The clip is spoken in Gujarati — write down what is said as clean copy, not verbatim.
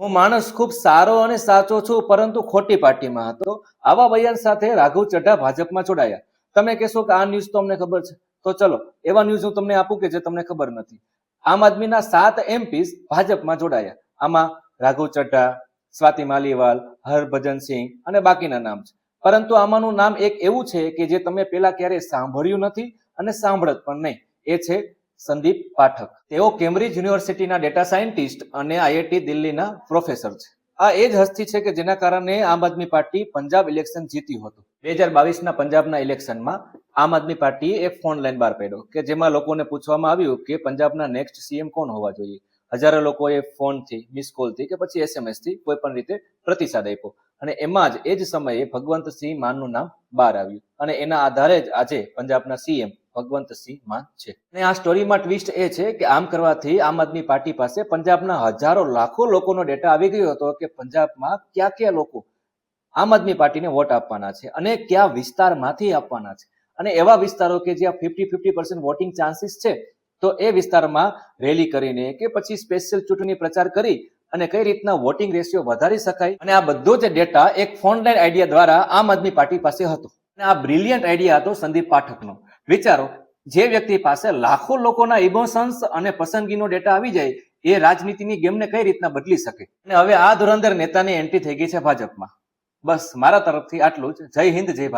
હું માણસ ખૂબ સારો અને સાચો છું, પરંતુ ખોટી પાર્ટીમાં હતો. આવા બયાન સાથે રાઘવ ચઢ્ઢા ભાજપમાં જોડાયા. તમે કહેશો કે આ ન્યૂઝ તો અમને ખબર છે, તો ચલો એવા ન્યૂઝ હું તમને આપું કે જે તમને ખબર નથી. આમ આદમીના 7 MPs ભાજપમાં જોડાયા. આમાં રાઘવ ચઢ્ઢા, સ્વાતિ માલીવાલ, હરભજન સિંહ અને બાકીના નામ છે. પરંતુ આમાંનું નામ એક એવું છે કે જે તમે પેલા ક્યારેય સાંભળ્યું નથી અને સાંભળત પણ નહીં. એ છે સંદીપ પાઠક. તેઓ કેમ્બ્રિજ યુનિવર્સિટીના ડેટા સાયન્ટિસ્ટ અને IIT દિલ્હીના પ્રોફેસર છે. આ એ જ હસ્તી છે કે જેના કારણે આમ આદમી પાર્ટી પંજાબ ઇલેક્શન જીત્યું હતું. 2022ના પંજાબના ઇલેક્શનમાં આમ આદમી પાર્ટીએ એક ફોન લાઈન બહાર પાડ્યો કે જેમાં લોકોને પૂછવામાં આવ્યું કે પંજાબના નેક્સ્ટ CM કોણ હોવા જોઈએ. હજારો લોકોએ ફોનથી, મિસ કોલથી કે પછી SMS થી કોઈ પણ રીતે પ્રતિસાદ આપ્યો અને એમાં જ એ જ સમયે ભગવંતસિંહ માનનું નામ બહાર આવ્યું અને એના આધારે જ આજે પંજાબના CM ભગવંતસિંહ માન છે. અને આ સ્ટોરીમાં ટ્વિસ્ટ એ છે કે આમ કરવાથી આમ આદમી પાર્ટી પાસે પંજાબના હજારો લાખો લોકોનો ડેટા આવી ગયો હતો કે પંજાબમાં કયા કયા લોકો આમ આદમી પાર્ટીને વોટ આપવાના છે અને કયા વિસ્તારમાંથી આપવાના છે. અને એવા વિસ્તારો કે જ્યાં 50-50% વોટિંગ ચાન્સીસ છે, તો એ વિસ્તારમાં રેલી કરીને કે પછી સ્પેશિયલ ચૂંટણી પ્રચાર કરી અને કઈ રીતના વોટિંગ રેશિયો વધારી શકાય. અને આ બધો જ ડેટા એક ફોન લાઈન આઈડિયા દ્વારા આમ આદમી પાર્ટી પાસે હતો. અને આ બ્રિલિયન્ટ આઈડિયા હતો સંદીપ પાઠકનો. વિચારો, જે વ્યક્તિ પાસે લાખો લોકોના ઇમોશન્સ અને પસંદગીનો ડેટા આવી જાય, એ રાજનીતિની ગેમને કઈ રીતના બદલી શકે. અને હવે આ ધુરંધર નેતાની એન્ટ્રી થઈ ગઈ છે ભાજપમાં. બસ મારા તરફથી આટલું જ. જય હિન્દ, જય ભારત.